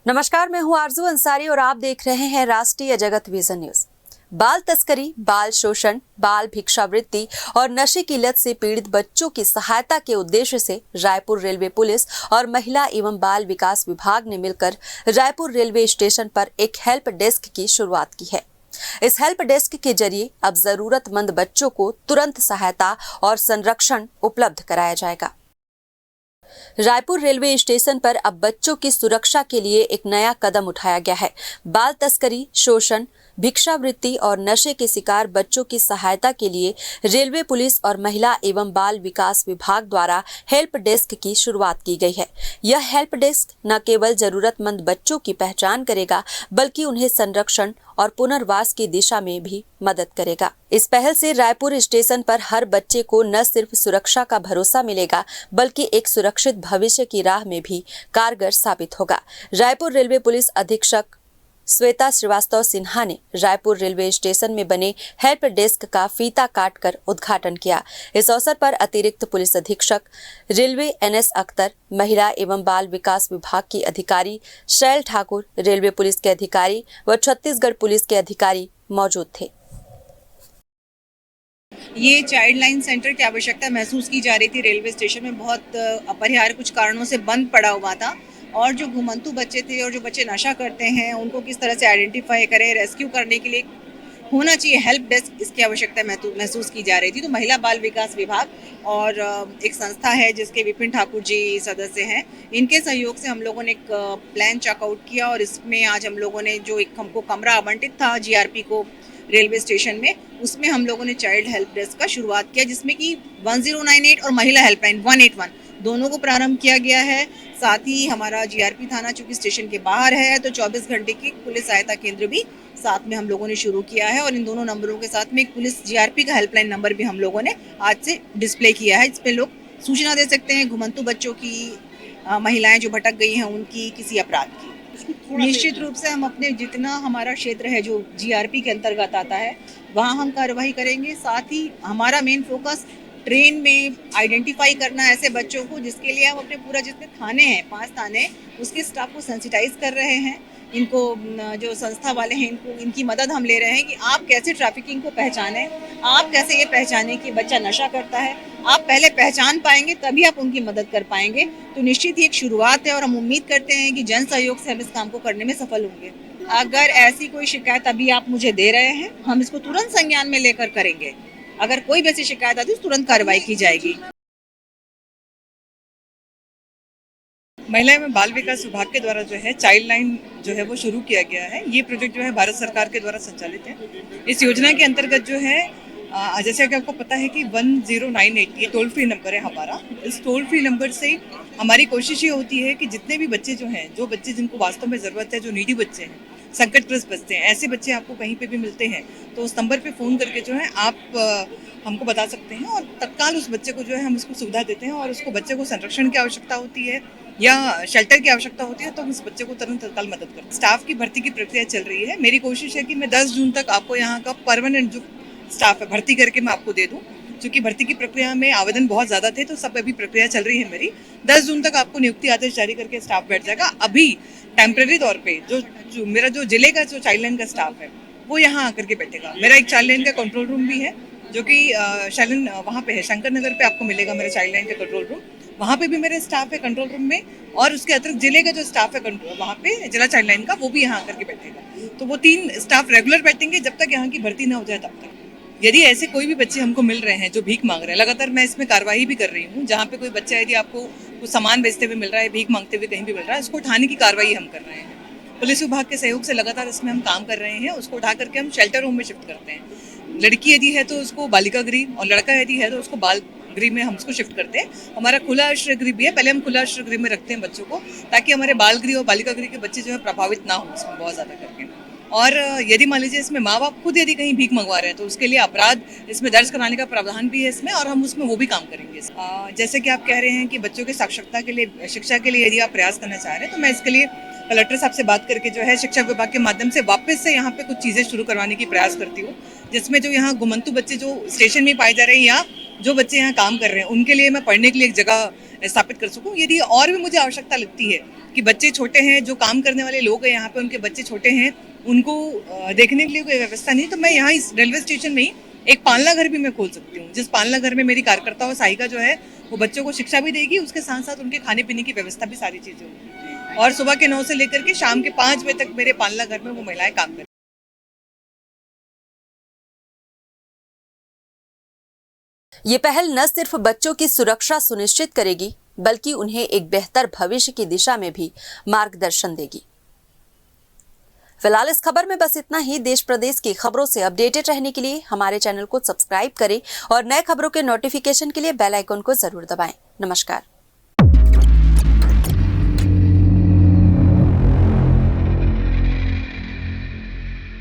नमस्कार, मैं हूं आरजू अंसारी और आप देख रहे हैं राष्ट्रीय जगत विजन न्यूज। बाल तस्करी, बाल शोषण, बाल भिक्षावृत्ति और नशे की लत से पीड़ित बच्चों की सहायता के उद्देश्य से रायपुर रेलवे पुलिस और महिला एवं बाल विकास विभाग ने मिलकर रायपुर रेलवे स्टेशन पर एक हेल्प डेस्क की शुरुआत की है। इस हेल्प डेस्क के जरिए अब जरूरतमंद बच्चों को तुरंत सहायता और संरक्षण उपलब्ध कराया जाएगा। रायपुर रेलवे स्टेशन पर अब बच्चों की सुरक्षा के लिए एक नया कदम उठाया गया है। बाल तस्करी, शोषण, भिक्षावृत्ति और नशे के शिकार बच्चों की सहायता के लिए रेलवे पुलिस और महिला एवं बाल विकास विभाग द्वारा हेल्प डेस्क की शुरुआत की गई है। यह हेल्प डेस्क न केवल जरूरतमंद बच्चों की पहचान करेगा, बल्कि उन्हें संरक्षण और पुनर्वास की दिशा में भी मदद करेगा। इस पहल से रायपुर स्टेशन पर हर बच्चे को न सिर्फ सुरक्षा का भरोसा मिलेगा, बल्कि एक सुरक्षित भविष्य की राह में भी कारगर साबित होगा। रायपुर रेलवे पुलिस अधीक्षक श्वेता श्रीवास्तव सिन्हा ने रायपुर रेलवे स्टेशन में बने हेल्प डेस्क का फीता काटकर उद्घाटन किया। इस अवसर पर अतिरिक्त पुलिस अधीक्षक रेलवे NS अख्तर, महिला एवं बाल विकास विभाग की अधिकारी शैल ठाकुर, रेलवे पुलिस के अधिकारी व छत्तीसगढ़ पुलिस के अधिकारी मौजूद थे। ये चाइल्ड लाइन सेंटर की आवश्यकता महसूस की जा रही थी। रेलवे स्टेशन में बहुत अपरिहार्य कुछ कारणों से बंद पड़ा हुआ था और जो घुमंतु बच्चे थे और जो बच्चे नशा करते हैं उनको किस तरह से आइडेंटिफाई करें, रेस्क्यू करने के लिए होना चाहिए हेल्प डेस्क, इसकी आवश्यकता महसूस की जा रही थी। तो महिला बाल विकास विभाग और एक संस्था है जिसके विपिन ठाकुर जी सदस्य हैं, इनके सहयोग से हम लोगों ने एक प्लान चेकआउट किया और इसमें आज हम लोगों ने जो एक हमको कमरा आवंटित था GRP को रेलवे स्टेशन में, उसमें हम लोगों ने चाइल्ड हेल्प डेस्क का शुरुआत किया, जिसमें कि 1098 और महिला हेल्पलाइन 181 दोनों को प्रारंभ किया गया है। साथ ही हमारा GRP थाना चूंकि स्टेशन के बाहर है तो 24 घंटे की पुलिस सहायता केंद्र भी साथ में हम लोगों ने शुरू किया है और इन दोनों नंबरों के साथ में एक पुलिस GRP का हेल्पलाइन नंबर भी हम लोगों ने आज से डिस्प्ले किया है। इस पे लोग सूचना दे सकते हैं घुमंतु बच्चों की, महिलाएं जो भटक गई हैं उनकी, किसी अपराध की। निश्चित रूप से हम अपने जितना हमारा क्षेत्र है जो GRP के अंतर्गत आता है वहाँ हम कार्रवाई करेंगे। साथ ही हमारा मेन फोकस ट्रेन में आइडेंटिफाई करना ऐसे बच्चों को, जिसके लिए हम अपने पूरा जितने थाने हैं 5 थाने, उसके स्टाफ को सेंसिटाइज कर रहे हैं। इनको जो संस्था वाले हैं इनकी मदद हम ले रहे हैं कि आप कैसे ट्रैफिकिंग को पहचानें, आप कैसे ये पहचानें कि बच्चा नशा करता है। आप पहले पहचान पाएंगे तभी आप उनकी मदद कर पाएंगे। तो निश्चित ही एक शुरुआत है और हम उम्मीद करते हैं कि जन सहयोग से हम इस काम को करने में सफल होंगे। अगर ऐसी कोई शिकायत अभी आप मुझे दे रहे हैं, हम इसको तुरंत संज्ञान में लेकर करेंगे। अगर कोई भी ऐसी शिकायत आती है तो तुरंत कार्रवाई की जाएगी। महिला एवं बाल विकास विभाग के द्वारा जो है चाइल्ड लाइन जो है वो शुरू किया गया है। ये प्रोजेक्ट जो है भारत सरकार के द्वारा संचालित है। इस योजना के अंतर्गत जो है जैसे कि आपको पता है कि 1098 ये टोल फ्री नंबर है हमारा। इस टोल फ्री नंबर से हमारी कोशिश ये होती है कि जितने भी बच्चे जो हैं, जो बच्चे जिनको वास्तव में ज़रूरत है, जो नीडी बच्चे हैं, संकटग्रस्त बच्चे हैं, ऐसे बच्चे आपको कहीं पे भी मिलते हैं तो उस नंबर पे फ़ोन करके जो है आप हमको बता सकते हैं और तत्काल उस बच्चे को जो है हम उसको सुविधा देते हैं और उसको बच्चे को संरक्षण की आवश्यकता होती है या शेल्टर की आवश्यकता होती है तो हम उस बच्चे को तुरंत तत्काल मदद करते हैं। स्टाफ की भर्ती की प्रक्रिया चल रही है। मेरी कोशिश है कि मैं 10 जून तक आपको यहाँ का परमानेंट जो स्टाफ है भर्ती करके मैं आपको दे दूँ। क्योंकि भर्ती की प्रक्रिया में आवेदन बहुत ज़्यादा थे तो सब अभी प्रक्रिया चल रही है मेरी। 10 जून तक आपको नियुक्ति आदेश जारी करके स्टाफ बैठ जाएगा। अभी टेम्परेरी तौर पे जो मेरा जो जिले का जो चाइल्ड लाइन का स्टाफ है वो यहाँ आकर के बैठेगा। मेरा एक चाइल्ड लाइन का कंट्रोल रूम भी है जो कि शालन वहाँ पे है, शंकर नगर पे आपको मिलेगा मेरा चाइल्ड लाइन का कंट्रोल रूम। वहाँ पे भी मेरे स्टाफ है कंट्रोल रूम में और उसके अतिरिक्त जिले का जो स्टाफ है कंट्रोल वहाँ पे जिला चाइल्ड लाइन का वो भी यहाँ आकर के बैठेगा। तो वो 3 स्टाफ रेगुलर बैठेंगे जब तक यहाँ की भर्ती ना हो जाए तब तक। यदि ऐसे कोई भी बच्चे हमको मिल रहे हैं जो भीख मांग रहे हैं, लगातार मैं इसमें कार्रवाई भी कर रही हूँ। जहाँ पे कोई बच्चा यदि आपको कुछ सामान बेचते हुए मिल रहा है, भीख मांगते हुए कहीं भी मिल रहा है, उसको उठाने की कार्रवाई हम कर रहे हैं। पुलिस विभाग के सहयोग से लगातार इसमें हम काम कर रहे हैं। उसको उठा करके हम शेल्टर होम में शिफ्ट करते हैं। लड़की यदि है तो उसको बालिका गृह और लड़का यदि है तो उसको बाल गृह में हम उसको शिफ्ट करते हैं। हमारा खुला आश्रय गृह भी है, पहले हम खुला आश्रय गृह में रखते हैं बच्चों को ताकि हमारे बाल गृह और बालिका गृह के बच्चे जो है प्रभावित ना हो इसमें बहुत ज़्यादा करके। और यदि मान लीजिए इसमें माँ बाप खुद यदि कहीं भीख मंगवा रहे हैं तो उसके लिए अपराध इसमें दर्ज कराने का प्रावधान भी है इसमें और हम उसमें वो भी काम करेंगे। जैसे कि आप कह रहे हैं कि बच्चों की साक्षरता के लिए, शिक्षा के लिए यदि आप प्रयास करना चाह रहे हैं तो मैं इसके लिए कलेक्टर साहब से बात करके जो है शिक्षा विभाग के माध्यम से वापस से यहाँ पे कुछ चीज़ें शुरू करवाने की प्रयास करती हूँ, जिसमें जो यहाँ घुमंतु बच्चे जो स्टेशन में पाए जा रहे हैं या जो बच्चे यहाँ काम कर रहे हैं उनके लिए मैं पढ़ने के लिए एक जगह स्थापित कर सकूं। यदि और भी मुझे आवश्यकता लगती है कि बच्चे छोटे हैं, जो काम करने वाले लोग हैं यहाँ पे, उनके बच्चे छोटे हैं, उनको देखने के लिए कोई व्यवस्था नहीं, तो मैं यहाँ इस रेलवे स्टेशन में ही एक पालना घर भी मैं खोल सकती हूँ, जिस पालना घर में मेरी कार्यकर्ता और सहायिका जो है वो बच्चों को शिक्षा भी देगी, उसके साथ साथ उनके खाने पीने की व्यवस्था भी सारी चीजें होगी। और सुबह के 9 से लेकर के शाम के 5 बजे तक मेरे पालना घर में वो महिलाएं काम करें। ये पहल न सिर्फ बच्चों की सुरक्षा सुनिश्चित करेगी, बल्कि उन्हें एक बेहतर भविष्य की दिशा में भी मार्गदर्शन देगी। फिलहाल इस खबर में बस इतना ही। देश प्रदेश की खबरों से अपडेटेड रहने के लिए हमारे चैनल को सब्सक्राइब करें और नए खबरों के नोटिफिकेशन के लिए बेल आइकन को जरूर दबाएं। नमस्कार।